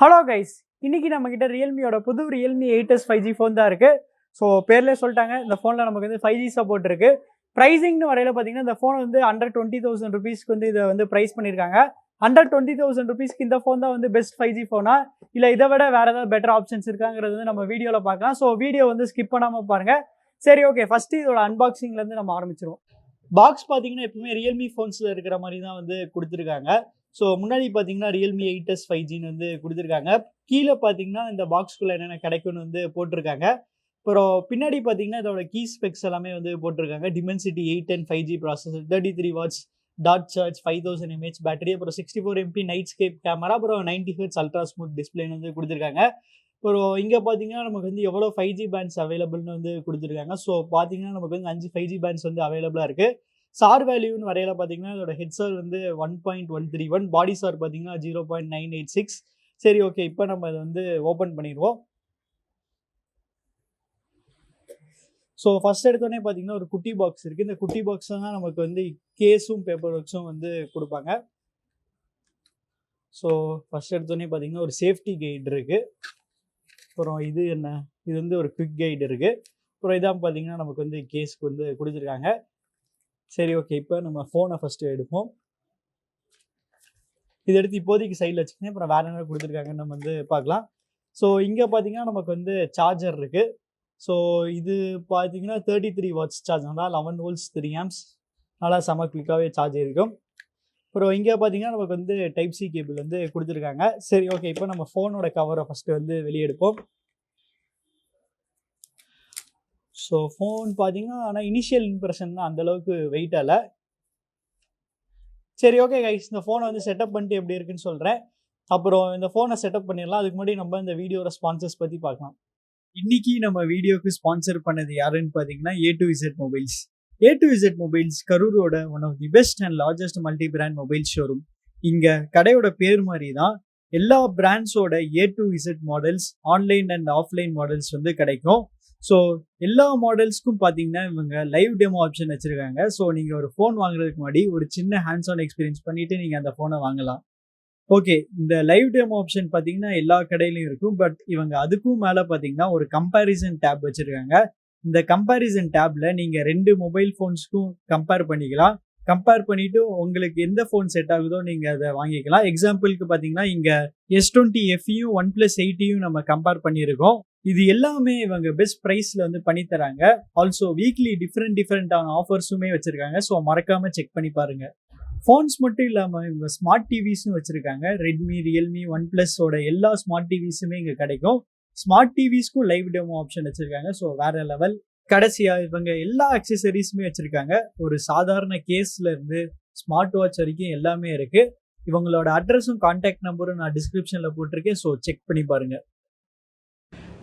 Hello guys, இன்னைக்கு நம்ம கிட்ட ரியல்மியோட புது ரியல்மி 8s 5G ஃபோன் தான் இருக்கு. ஸோ பேர்லேயே சொல்லிட்டாங்க, இந்த ஃபோனில் நமக்கு வந்து 5G சப்போர்ட் இருக்கு. ப்ரைஸிங்னு வரையில பார்த்தீங்கன்னா இந்த ஃபோன் வந்து அண்டர் 20,000 ருபீஸ்க்கு வந்து இதை வந்து ப்ரைஸ் பண்ணியிருக்காங்க. அண்டர் 20,000 ருபீஸ்க்கு இந்த ஃபோன் தான் வந்து பெஸ்ட் 5G ஃபோனா, இல்லை இதை விட வேற ஏதாவது பெட்டர் ஆப்ஷன்ஸ் இருக்காங்கிறது வந்து நம்ம வீடியோவில் பார்க்கலாம். ஸோ வீடியோ வந்து ஸ்கிப் பண்ணாமல் பாருங்க. சரி, ஓகே, ஃபர்ஸ்ட் இதோட அன்பாக்சிங்லேருந்து நம்ம ஆரம்பிச்சிருவோம். பாக்ஸ் பார்த்தீங்கன்னா எப்பவுமே ரியல்மி ஃபோன்ஸில் இருக்கிற மாதிரி தான் வந்து கொடுத்துருக்காங்க. ஸோ முன்னாடி பார்த்தீங்கன்னா ரியல்மி 8s 5Gன்னு வந்து கொடுத்துருக்காங்க. கீழே பார்த்தீங்கன்னா இந்த பாக்ஸ்குள்ளே என்னென்ன கிடைக்கும்னு வந்து போட்டிருக்காங்க. அப்புறம் பின்னாடி பார்த்தீங்கன்னா இதோட கீ ஸ்பெக்ஸ் எல்லாமே வந்து போட்டிருக்காங்க. Dimensity 810 5G processor, 33 watts dot charge, 5000 mAh battery, அப்புறம் 64 MP நைட் ஸ்கேப் கேமரா, அப்புறம் 90 Hz அல்ட்ரா ஸ்மூத் டிஸ்பிளேன்னு வந்து கொடுத்துருக்காங்க. அப்புறம் இங்கே பார்த்தீங்கன்னா நமக்கு வந்து எவ்வளோ 5G பேண்ட்ஸ் அவைலபிள்னு வந்து கொடுத்துருக்காங்க. ஸோ பார்த்தீங்கன்னா நமக்கு வந்து 5 5G பேண்ட்ஸ் வந்து அவைலபிளாக இருக்குது. சார் வேல்யூன்னு வரையில பார்த்தீங்கன்னா இதோட ஹெட்சார் வந்து 1.131, பாடி சார் பார்த்தீங்கன்னா 0.986. சரி, ஓகே, இப்போ நம்ம இதை வந்து ஓப்பன் பண்ணிடுவோம். ஸோ ஃபர்ஸ்ட் எடுத்தோடனே பார்த்தீங்கன்னா ஒரு குட்டி பாக்ஸ் இருக்குது. இந்த குட்டி பாக்ஸ் தான் நமக்கு வந்து கேஸும் பேப்பர் ஒர்க்ஸும் வந்து கொடுப்பாங்க. ஸோ ஃபர்ஸ்ட் எடுத்தோடனே பார்த்தீங்கன்னா ஒரு சேஃப்டி கைடு இருக்குது. அப்புறம் இது என்ன, இது வந்து ஒரு குவிக் கைடு இருக்குது. அப்புறம் இதான் பார்த்தீங்கன்னா நமக்கு வந்து கேஸ்க்கு வந்து கொடுத்துருக்காங்க. சரி, ஓகே, இப்போ நம்ம ஃபோனை ஃபஸ்ட்டு எடுப்போம். இது எடுத்து இப்போதைக்கு சைடில் வச்சுக்கோங்க, அப்புறம் வேறு என்ன கொடுத்துருக்காங்கன்னு நம்ம வந்து பார்க்கலாம். ஸோ இங்கே பார்த்தீங்கன்னா நமக்கு வந்து சார்ஜர் இருக்குது. ஸோ இது பார்த்தீங்கன்னா 33 வாட்ஸ் சார்ஜ் தான், 11 volts 3 amps, நல்லா செம குயிக்காகவே சார்ஜ் இருக்கும். அப்புறம் இங்கே பார்த்தீங்கன்னா நமக்கு வந்து டைப் சி கேபிள் வந்து கொடுத்துருக்காங்க. சரி, ஓகே, இப்போ நம்ம ஃபோனோட கவரை ஃபஸ்ட்டு வந்து வெளியே எடுப்போம். ஸோ ஃபோன் பார்த்தீங்கன்னா ஆனால் இனிஷியல் இம்ப்ரெஷன் தான், அந்தளவுக்கு வெயிட் இல்லை. சரி, ஓகே கைஸ், இந்த ஃபோனை வந்து செட்டப் பண்ணிட்டு எப்படி இருக்குன்னு சொல்கிறேன். அப்புறம் இந்த ஃபோனை செட்டப் பண்ணிடலாம். அதுக்கு முன்னாடி நம்ம இந்த வீடியோட ஸ்பான்சர்ஸ் பற்றி பார்க்கலாம். இன்னைக்கு நம்ம வீடியோக்கு ஸ்பான்சர் பண்ணது யாருன்னு பார்த்தீங்கன்னா A2Z மொபைல்ஸ். A2Z மொபைல்ஸ் கரூரோட one of the best and largest multi brand mobile showroom. இங்கே கடையோட பேர் மாதிரி தான் எல்லா பிராண்ட்ஸோட A2Z models, online and offline models வந்து கிடைக்கும். ஸோ எல்லா மாடல்ஸ்க்கும் பார்த்தீங்கன்னா இவங்க லைவ் டெமோ ஆப்ஷன் வச்சுருக்காங்க. ஸோ நீங்கள் ஒரு ஃபோன் வாங்குறதுக்கு முன்னாடி ஒரு சின்ன ஹேண்ட்ஸ் ஆன் எக்ஸ்பீரியன்ஸ் பண்ணிவிட்டு நீங்கள் அந்த ஃபோனை வாங்கலாம். ஓகே, இந்த லைவ் டெமோ ஆப்ஷன் பார்த்தீங்கன்னா எல்லா கடையிலையும் இருக்கும். பட் இவங்க அதுக்கும் மேலே பார்த்தீங்கன்னா ஒரு கம்பேரிசன் டேப் வச்சுருக்காங்க. இந்த கம்பேரிசன் டேப்பில் நீங்கள் 2 மொபைல் ஃபோன்ஸ்க்கும் கம்பேர் பண்ணிக்கலாம். கம்பேர் பண்ணிவிட்டு உங்களுக்கு எந்த ஃபோன் செட் ஆகுதோ நீங்கள் அதை வாங்கிக்கலாம். எக்ஸாம்பிளுக்கு பார்த்தீங்கன்னா இங்கே S20 FEயும் OnePlus 8யும் நம்ம கம்பேர் பண்ணியிருக்கோம். இது எல்லாமே இவங்க பெஸ்ட் ப்ரைஸில் வந்து பண்ணித்தராங்க. ஆல்சோ வீக்லி டிஃப்ரெண்டான ஆஃபர்ஸுமே வச்சுருக்காங்க. ஸோ மறக்காமல் செக் பண்ணி பாருங்கள். ஃபோன்ஸ் மட்டும் இல்லாமல் இவங்க ஸ்மார்ட் டிவிஸும் வச்சுருக்காங்க. ரெட்மி, ரியல்மி, OnePlusோட எல்லா ஸ்மார்ட் டிவிஸுமே இங்கே கிடைக்கும். ஸ்மார்ட் டிவிஸ்க்கும் லைவ் டெமோ ஆப்ஷன் வச்சுருக்காங்க. ஸோ வேற லெவல். கடைசியாக இவங்க எல்லா அக்சசரிஸுமே வச்சுருக்காங்க. ஒரு சாதாரண கேஸில் இருந்து ஸ்மார்ட் வாட்ச் வரைக்கும் எல்லாமே இருக்குது. இவங்களோட அட்ரஸும் கான்டாக்ட் நம்பரும் நான் டிஸ்கிரிப்ஷனில் போட்டிருக்கேன். ஸோ செக் பண்ணி பாருங்கள்.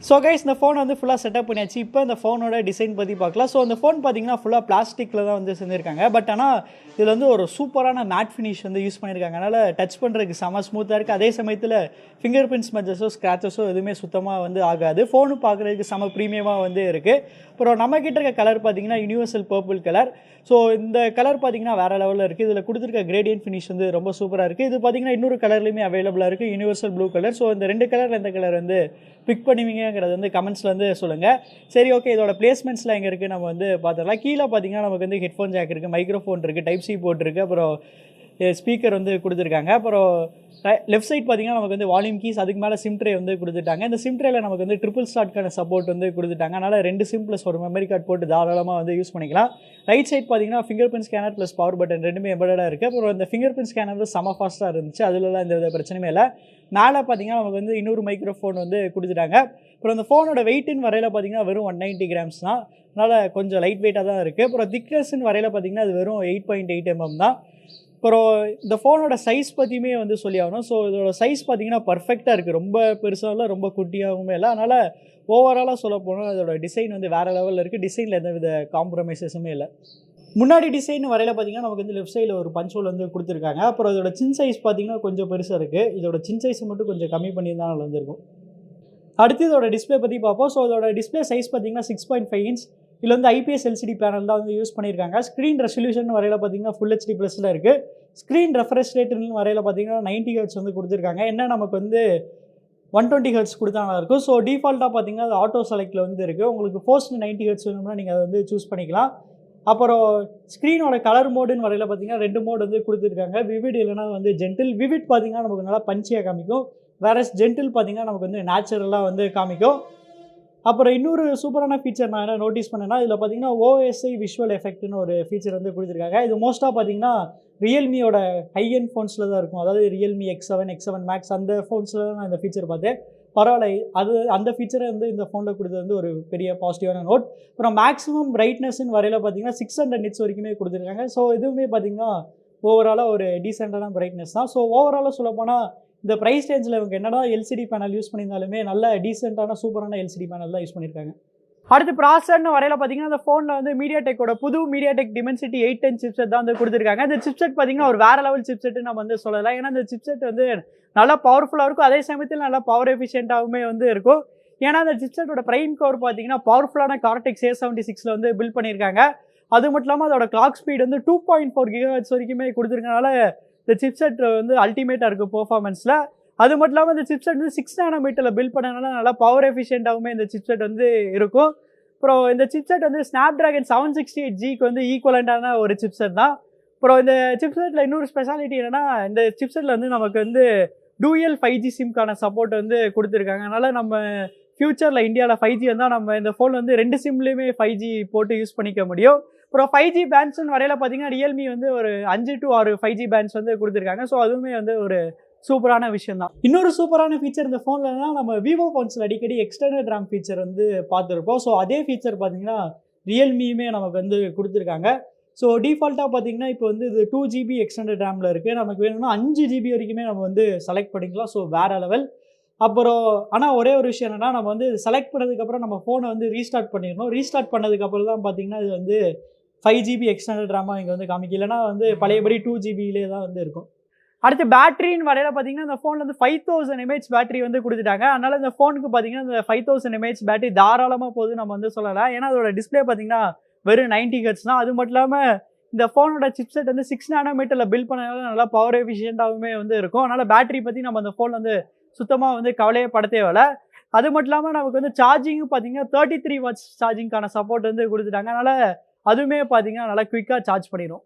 ஸோ கைஸ், இந்த ஃபோன் வந்து ஃபுல்லாக செட்டப் பண்ணியாச்சு. இப்போ இந்த ஃபோனோட டிசைன் பற்றி பார்க்கலாம். ஸோ இந்த ஃபோன் பார்த்தீங்கன்னா ஃபுல்லாக பிளாஸ்டிக்கில் தான் வந்து செஞ்சுருக்காங்க. பட் ஆனால் இதில் வந்து ஒரு சூப்பரான மேட் ஃபினிஷ் வந்து யூஸ் பண்ணியிருக்காங்க. அதனால் டச் பண்ணுறதுக்கு செம ஸ்மூத்தாக இருக்குது. அதே சமயத்தில் ஃபிங்கர் பிரிண்ட் ஸ்மெச்சஸோ ஸ்க்ராச்சஸோ எதுவுமே சுத்தமாக வந்து ஆகாது. ஃபோனும் பார்க்குறதுக்கு செம ப்ரீமியமாக வந்து இருக்குது. அப்புறம் நம்மக்கிட்ட இருக்க கலர் பார்த்தீங்கன்னா யூனிவர்சல் பர்பிள் கலர். ஸோ இந்த கலர் பார்த்தீங்கன்னா வேறு லெவலில் இருக்குது. இதில் கொடுத்துருக்க கிரேடியன்ட் ஃபினிஷ் வந்து ரொம்ப சூப்பராக இருக்குது. இது பார்த்தீங்கன்னா இன்னொரு கலர்லையுமே அவைலபிளாக இருக்குது, யூனிவர்சல் ப்ளூ கலர். ஸோ இந்த 2 கலரில் எந்த கலர் வந்து பிக் பண்ணுவீங்கிறது வந்து கமெண்ட்ஸில் வந்து சொல்லுங்கள். சரி, ஓகே, இதோட பிளேஸ்மெண்ட்ஸ்லாம் எங்கே இருக்குது நம்ம வந்து பார்த்துடலாம். கீழே பார்த்தீங்கன்னா நமக்கு வந்து ஹெட்ஃபோன் ஜாக் இருக்குது, மைக்ரோஃபோன் இருக்குது, டைப் சி போர்ட் இருக்குது, அப்புறம் ஸ்பீக்கர் வந்து கொடுத்துருக்காங்க. அப்புறம் லெஃப்ட் சைட் பார்த்தீங்கன்னா நமக்கு வந்து வால்யூம் கீஸ், அதுக்கு மேலே சிம் ட்ரே வந்து கொடுத்துட்டாங்க. இந்த சிம் ட்ரேல நமக்கு வந்து ட்ரிபிள் ஸ்லாட்கான சப்போர்ட் வந்து கொடுத்துட்டாங்க. அதனால் 2 சிம் ப்ளஸ் ஒரு மெமரி கார்டு போட்டு தாராளமாக வந்து யூஸ் பண்ணிக்கலாம். ரைட் சைட் பார்த்தீங்கன்னா finger print scanner plus power button ரெண்டுமே எம்பெடடாக இருக்குது. அப்புறம் இந்த ஃபிங்கர் பிரிண்ட் ஸ்கேனர் வந்து செம ஃபாஸ்ட்டாக இருந்துச்சு, அதுலலாம் எந்த வித பிரச்சனையுமே இல்லை. மேலே பார்த்தீங்கன்னா நமக்கு வந்து இன்னொரு மைக்ரோஃபோன் வந்து கொடுத்துட்டாங்க. அப்புறம் இந்த ஃபோனோட வெயிட்னு வரையில் பார்த்தீங்கன்னா வெறும் 190 grams தான், அதனால் கொஞ்சம் லைட் வெயிட்டாக தான் இருக்குது. அப்புறம் திக்னஸ்ன்னு வரையில் பார்த்தீங்கன்னா அது வெறும் 8.8 mm தான். அப்புறம் இந்த ஃபோனோட சைஸ் பற்றியுமே வந்து சொல்லி ஆகணும். ஸோ இதோட சைஸ் பார்த்தீங்கன்னா பர்ஃபெக்டாக இருக்குது. ரொம்ப பெருசாக இல்லை, ரொம்ப குட்டியாகவுமே இல்லை. அதனால் ஓவராலாக சொல்ல போனால் அதோட டிசைன் வந்து வேறு லெவலில் இருக்குது. டிசைனில் எந்த வித காம்ப்ரமைசஸுமே இல்லை. முன்னாடி டிசைன் வரையில் பார்த்தீங்கன்னா நமக்கு வந்து லெஃப்ட் சைடில் ஒரு பஞ்ச் வந்து கொடுத்துருக்காங்க. அப்புறம் இதோட சின் சைஸ் பார்த்தீங்கன்னா கொஞ்சம் பெருசாக இருக்குது. இதோட சின் சைஸை மட்டும் கொஞ்சம் கம்மி பண்ணி தான் நல்லா இருந்திருக்கும். அடுத்து இதோட டிஸ்பிளே பற்றி பார்ப்போம். ஸோ இதோட டிஸ்பிளே சைஸ் பார்த்தீங்கன்னா 6.5 inch. இதில் வந்து IPS LCD பேனல் தான் வந்து யூஸ் பண்ணியிருக்காங்க. ஸ்க்ரீன் ரெசல்யூஷன் வரையில் பார்த்தீங்கன்னா ஃபுல் HD ப்ளஸில் இருக்குது. ஸ்க்ரீன் ரெஃப்ரெஷ் ரேட்டுன்னு வரையில் பார்த்தீங்கன்னா 90 Hz வந்து கொடுத்துருக்காங்க. என்ன நமக்கு வந்து 120 ஹெர்ட்ஸ் கொடுத்தா நல்லாயிருக்கும். ஸோ டிஃபால்ட்டாக பார்த்தீங்கன்னா அது ஆட்டோ செலக்டில் வந்து இருக்குது. உங்களுக்கு ஃபோர்ஸ்ட் 90 ஹெர்ட்ஸ் வேணும்னா நீங்கள் அதை வந்து சூஸ் பண்ணிக்கலாம். அப்புறம் ஸ்க்ரீனோட கலர் மோடுன்னு வரையில் பார்த்தீங்கன்னா 2 மோடு வந்து கொடுத்துருக்காங்க. விவிட் இல்லைனா வந்து ஜென்டில். விவிட் பார்த்தீங்கன்னா நமக்கு நல்லா பஞ்சியாக காமிக்கும். வேறஸ் ஜென்டில் பார்த்தீங்கன்னா நமக்கு வந்து நேச்சுரலாக வந்து காமிக்கும். அப்புறம் இன்னொரு சூப்பரான ஃபீச்சர் நான் என்ன நோட்டீஸ் பண்ணேன்னா, இதில் பார்த்தீங்கன்னா ஓஎஸ்ஐ விஷுவல் எஃபெக்ட்னு ஒரு ஃபீச்சர் வந்து கொடுத்துருக்காங்க. இது மோஸ்ட்டாக பார்த்தீங்கன்னா ரியல்மியோட ஹை எண்ட் ஃபோன்ஸில் தான் இருக்கும். அதாவது ரியல்மி X7, X7 மேக்ஸ் அந்த ஃபோன்ஸில் தான் நான் இந்த ஃபீச்சர் பார்த்தேன். பரவாயில்ல, அது அந்த ஃபீச்சரை வந்து இந்த ஃபோனில் கொடுத்தது வந்து ஒரு பெரிய பாசிட்டிவான நோட். அப்புறம் மேக்ஸிமம் பிரைட்னஸ்ன்னு வரையில் பார்த்தீங்கன்னா 600 நிட்ஸ் வரைக்குமே கொடுத்துருக்காங்க. ஸோ இதுவுமே பார்த்தீங்கன்னா ஓவராலாக ஒரு டீசெண்டான பிரைட்னஸ் தான். ஸோ ஓவராலாக சொல்லப்போனால் இந்த ப்ரைஸ் ரேஞ்சில் இவங்க என்னடா எல்சிடி பேனல் யூஸ் பண்ணியிருந்தாலுமே நல்ல டீசெண்டான சூப்பரான எல்சிடி பேனல் தான் யூஸ் பண்ணியிருக்காங்க. அடுத்து ப்ராசர்னு வரையில் பார்த்தீங்கன்னா அந்த ஃபோனில் வந்து மீடியாடெக்கோட புது மீடியாடெக் டிமென்சிட்டி 810 சிப்செட் தான் வந்து கொடுத்துருக்காங்க. இந்த சிப்செட் பார்த்தீங்கன்னா ஒரு வேறு லெவல் சிப்செட்டு நம்ம வந்து சொல்லலாம். ஏன்னா இந்த சிப்செட் வந்து நல்லா பவர்ஃபுல்லாக இருக்கும், அதே சமயத்தில் நல்லா பவர் எஃபிஷியண்ட்டாகவுமே வந்து இருக்கும். ஏன்னா அந்த சிப்செட்டோட பிரைம் கோர் பார்த்தீங்கன்னா பவர்ஃபுல்லான கார்டெக்ஸ் A76 வந்து பில்ட் பண்ணியிருக்காங்க. அது மட்டும் இல்லாமல் அதோட கிளாக் ஸ்பீட் வந்து 2.4 GHz வரைக்குமே கொடுத்துருக்கனால இந்த சிப்செட் வந்து அல்டிமேட்டாக இருக்குது பெர்ஃபார்மன்ஸில். அது மட்டும் இல்லாமல் இந்த சிப்செட் வந்து 6 நானோமீட்டரில் பில்ட் பண்ணனால நல்லா பவர் எஃபிஷியண்ட்டாகவுமே இந்த சிப்செட் வந்து இருக்கும். அப்புறம் இந்த சிப்செட் வந்து ஸ்னாப்ட்ராகன் 768Gக்கு வந்து ஈக்குவலண்டான ஒரு சிப்செட் தான். அப்புறம் இந்த சிப்செட்டில் இன்னொரு ஸ்பெஷாலிட்டி என்னென்னா, இந்த சிப்செட்டில் வந்து நமக்கு வந்து டூயல் 5G சிம்க்கான சப்போர்ட் வந்து கொடுத்துருக்காங்க. அதனால் நம்ம ஃப்யூச்சரில் இந்தியாவில் 5G வந்தால் நம்ம இந்த ஃபோன் வந்து 2 சிம்லேயுமே 5G போட்டு யூஸ் பண்ணிக்க முடியும். அப்புறம் 5G பேண்ட்ஸ்ன்னு வரையில் பார்த்தீங்கன்னா ரியல்மி வந்து ஒரு 5 to 6 5G பேண்ட்ஸ் வந்து கொடுத்துருக்காங்க. ஸோ அதுவுமே வந்து ஒரு சூப்பரான விஷயம் தான். இன்னொரு சூப்பரான ஃபீச்சர் இந்த ஃபோன்லனா, நம்ம விவோ ஃபோன்ஸில் அடிக்கடி எக்ஸ்டர்னல் ரேம் ஃபீச்சர் வந்து பார்த்துருப்போம். ஸோ அதே ஃபீச்சர் பார்த்தீங்கன்னா ரியல்மியுமே நமக்கு வந்து கொடுத்துருக்காங்க. ஸோ டிஃபால்ட்டாக பார்த்தீங்கன்னா இப்போ வந்து இது 2 GB எக்ஸ்டெண்டட் ரேமில் இருக்குது. நமக்கு வேணும்னா 5 GB வரைக்குமே நம்ம வந்து செலக்ட் பண்ணிக்கலாம். ஸோ வேறு லெவல். அப்புறம் ஆனால் ஒரே ஒரு விஷயம் என்னென்னா, நம்ம வந்து செலக்ட் பண்ணதுக்கப்புறம் நம்ம ஃபோனை வந்து ரீஸ்டார்ட் பண்ணிடணும். ரீஸ்டார்ட் பண்ணதுக்கப்புறம் தான் பார்த்தீங்கன்னா இது வந்து 5 GB எக்ஸ்டெண்டட் ரேமாக இங்கே வந்து காமிக்கும். இல்லைனா வந்து பழையபடி 2 GBலே தான் வந்து இருக்கும். அடுத்து பேட்டரின்னு வரையில் பார்த்தீங்கன்னா இந்த ஃபோனில் வந்து 5000 mAh பேட்டரி வந்து கொடுத்துட்டாங்க. அதனால் இந்த ஃபோனுக்கு பார்த்தீங்கன்னா இந்த 5000 mAh பேட்டரி தாராளமாக போகுது நம்ம வந்து சொல்லலாம். ஏன்னா அதோட டிஸ்பிளே பார்த்தீங்கன்னா வெறும் 90 Hz தான். அது மட்டும் இல்லாமல் இந்த ஃபோனோட சிப்செட் வந்து 6 நானோமீட்டரில் பில்ட் பண்ணனால நல்லா பவர் எஃபிஷியண்ட்டாகவுமே வந்து இருக்கும். அதனால் பேட்டரி பற்றி நம்ம அந்த ஃபோன் வந்து சுத்தமாக வந்து கவலையே பட தேவையில்ல. அது மட்டும் இல்லாமல் நமக்கு வந்து சார்ஜிங்கும் பார்த்தீங்கன்னா 33 வாட்ஸ் சார்ஜிங்கான சப்போர்ட் வந்து கொடுத்துட்டாங்க. அதனால் அதுவுமே பார்த்தீங்கன்னா நல்லா குயிக்காக சார்ஜ் பண்ணிடும்.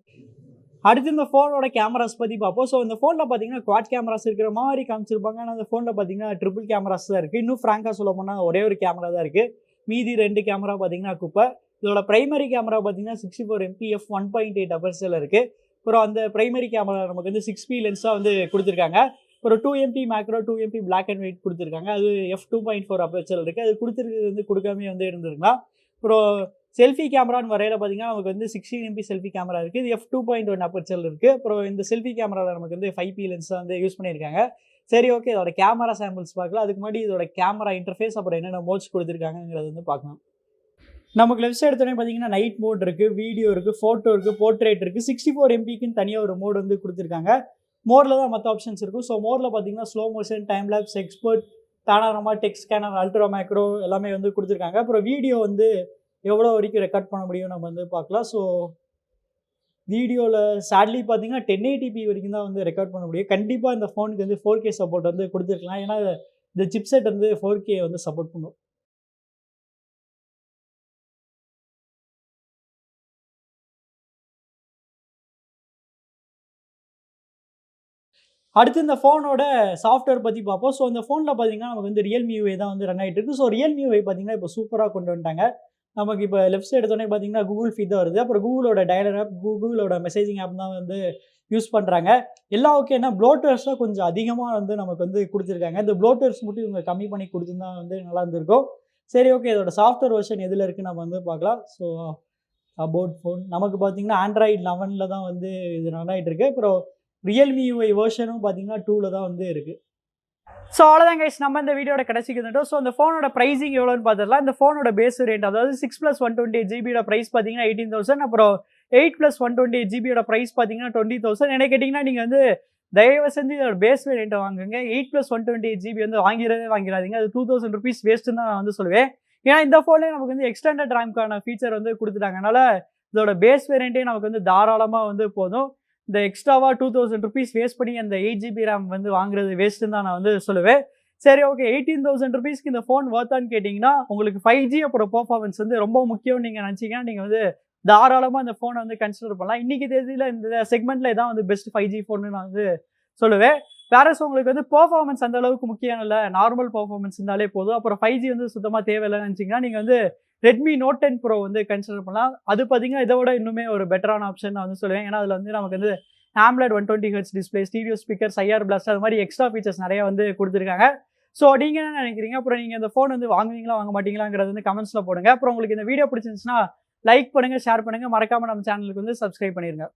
அடுத்து இந்த ஃபோனோட கேமராஸ் பற்றி பார்ப்போம். ஸோ இந்த ஃபோனில் பார்த்தீங்கன்னா குவாட் கேமராஸ் இருக்கிற மாதிரி காமிச்சிருப்பாங்க. ஆனால் அந்த ஃபோனில் பார்த்தீங்கன்னா ட்ரிபிள் கேமராஸ் தான் இருக்குது. இன்னும் ஃப்ராங்காக சொல்ல போனால் ஒரே ஒரு கேமரா தான் இருக்குது. மீதி 2 கேமரா பார்த்தீங்கன்னா குப்பை. இதோட பிரைமரி கேமரா பார்த்தீங்கன்னா 64 MP f1.8 அப்பர்ச்சரில் இருக்குது. அப்புறம் அந்த பிரைமரி கேமரா நமக்கு வந்து 6P லென்ஸாக வந்து கொடுத்துருக்காங்க. ஒரு 2 MP macro 2 MP black and white கொடுத்துருக்காங்க. அது f2.4 அப்பர்ச்சரில் இருக்குது. அது கொடுத்துருக்கிறது வந்து கொடுக்காமே வந்து இருந்திருக்கலாம். அப்புறம் செல்ஃபி கேமரான்னு வரையில் பார்த்தீங்கன்னா நமக்கு வந்து 16 MP செல்ஃபி கேமரா இருக்குது. இது f2.1 அப்பர்ச்சரில் இருக்குது. அப்புறம் இந்த செல்ஃபி கேமராவில் நமக்கு வந்து 5P லென்ஸாக வந்து யூஸ் பண்ணியிருக்காங்க. சரி, ஓகே, இதோட கேமரா சாம்பிள்ஸ் பார்க்கலாம். அதுக்கு முன்னாடி இதோட கேமரா இன்டர்ஃபேஸ் அப்புறம் என்னென்ன மோட்ஸ் கொடுத்துருக்காங்கிறது வந்து பார்க்கலாம். நமக்கு லெஃப்ட் சைடு எடுத்தோடனே பார்த்தீங்கன்னா நைட் மோட் இருக்குது, வீடியோ இருக்குது, ஃபோட்டோ இருக்குது, போர்ட்ரேட் இருக்குது. 64 MPக்குன்னு தனியாக ஒரு மோட் வந்து கொடுத்துருக்காங்க. மோடில் தான் மற்ற ஆப்ஷன்ஸ் இருக்கும். ஸோ மோடில் பார்த்தீங்கன்னா slow motion, time labs, export, பேனோரமா, text scanner, ultra macro எல்லாமே வந்து கொடுத்துருக்காங்க. அப்புறம் வீடியோ வந்து எவ்வளோ வரைக்கும் ரெக்கார்ட் பண்ண முடியும் நம்ம வந்து பார்க்கலாம். ஸோ வீடியோவில் சேட்லி பார்த்தீங்கன்னா 1080p வரைக்கும் தான் வந்து ரெக்கார்ட் பண்ண முடியும். கண்டிப்பாக இந்த ஃபோனுக்கு வந்து 4K சப்போர்ட் வந்து கொடுத்துருக்கலாம். ஏன்னா இந்த சிப்செட் வந்து 4K வந்து சப்போர்ட் பண்ணும். அடுத்து இந்த ஃபோனோட சாஃப்ட்வேர் பற்றி பார்ப்போம். ஸோ இந்த ஃபோனில் பார்த்தீங்கன்னா நமக்கு வந்து Realme UI தான் வந்து ரன் ஆகிட்டு இருக்குது. ஸோ Realme UI பார்த்தீங்கன்னா இப்போ சூப்பராக கொண்டு வந்துட்டாங்க. நமக்கு இப்போ லெஃப்ட் சைடு எடுத்தோடனே பார்த்தீங்கன்னா கூகுள் ஃபீட் தான் வருது. அப்புறம் கூகுளோட டயலர் ஆப், கூகுளோட மெசேஜிங் ஆப் தான் வந்து யூஸ் பண்ணுறாங்க. எல்லாம் ஓகேன்னா ப்ளோட்டர்ஸாக கொஞ்சம் அதிகமாக வந்து நமக்கு வந்து கொடுத்துருக்காங்க. இந்த ப்ளோட்டர்ஸ் மட்டும் இவங்க கம்மி பண்ணி கொடுத்துருந்தா வந்து நல்லா இருந்திருக்கும். சரி, ஓகே, இதோட சாஃப்ட்வேர் வெர்ஷன் எதில் இருக்குன்னு நம்ம வந்து பார்க்கலாம். ஸோ அபவுட் ஃபோன் நமக்கு பார்த்தீங்கன்னா Android 11 தான் வந்து இது ரன் ஆகிட்டு இருக்கு. அப்புறம் Realme UI வெர்ஷனும் பார்த்தீங்கன்னா 2ல் தான் வந்து இருக்குது. ஸோ அவ்வளோதான் கைஸ், நம்ம இந்த வீடியோட கடைசிக்கு வந்துட்டோம். ஸோ இந்த ஃபோனோட ப்ரைஸிங் எவ்வளோன்னு பார்த்துடலாம். இந்த ஃபோனோட பேஸ் வேரியன்ட் அதாவது 6+128GB ப்ரைஸ் பார்த்தீங்கன்னா 18,000. அப்புறம் 8+128GB ப்ரைஸ் பார்த்தீங்கன்னா 20,000. என்ன கேட்டிங்கன்னா நீங்கள் வந்து தயவு செஞ்சு இதோட பேஸ் வேரியண்ட்டை வாங்குங்க. 8+128GB வந்து வாங்கிடாதீங்க. அது 2000 rupees வேஸ்ட்டுன்னு தான் நான் வந்து சொல்லுவேன். ஏன்னா இந்த ஃபோன்லேயே நமக்கு வந்து எக்ஸ்டெண்டட் ரேம்க்கான ஃபீச்சர் வந்து கொடுத்துட்டாங்க. அதனால் இதோட பேஸ் வேரியண்ட்டே நமக்கு வந்து தாராளமாக வந்து போதும். இந்த எக்ஸ்ட்ராவாக 2000 rupees வேஸ்ட் பண்ணி அந்த 8GB ரேம் வந்து வாங்குறது வேஸ்ட்டுன்னு தான் நான் வந்து சொல்லுவேன். சரி ஓகே 18,000 ருபீஸ்க்கு இந்த ஃபோன் வொர்த்தான்னு கேட்டிங்கன்னா, உங்களுக்கு 5G அப்புறம் பெர்ஃபார்மன்ஸ் வந்து ரொம்ப முக்கியம்னு நீங்க நினைச்சீங்கன்னா, நீங்க வந்து தாராளமா இந்த ஃபோன வந்து கன்சிடர் பண்ணலாம். இன்னைக்கு தேதியில இந்த செக்மெண்ட்ல இதான் வந்து பெஸ்ட் 5G ஃபோன்னு நான் வந்து சொல்லுவேன். வேறஸ் உங்களுக்கு வந்து பெர்ஃபார்மன்ஸ் அந்த அளவுக்கு முக்கியம் இல்ல. நார்மல் பெர்ஃபார்மன்ஸ் இருந்தாலே போதும். அப்புறம் 5G வந்து சுத்தமா தேவையில்லன்னு நினைச்சீங்கன்னா, நீங்க வந்து Redmi Note 10 Pro வந்து கன்சிடர் பண்ணலாம். அது பார்த்தீங்கன்னா, இத விட இன்னுமே ஒரு பெட்டரான ஆப்ஷன் நான் வந்து சொல்லுவேன். ஏன்னா, அதுல வந்து நமக்கு வந்து AMOLED 120 hertz display, stereo speakers, IR plaster அது மாதிரி எக்ஸ்ட்ரா ஃபீச்சர்ஸ் நெறைய வந்து குடுத்துருக்காங்க. ஸோ நீங்க என்ன நினைக்கிறீங்க? அப்புறம் நீங்க இந்த ஃபோன் வந்து வாங்குவீங்களா, வாங்க மாட்டீங்களாங்கிறது வந்து கமெண்ட்ஸ்ல போடுங்க. அப்புறம் உங்களுக்கு இந்த வீடியோ பிடிச்சிருந்துச்சுன்னா, லைக் பண்ணுங்க, ஷேர் பண்ணுங்க. மறக்காம நம்ம சேனலுக்கு வந்து சப்ஸ்கிரைப் பண்ணிருங்க.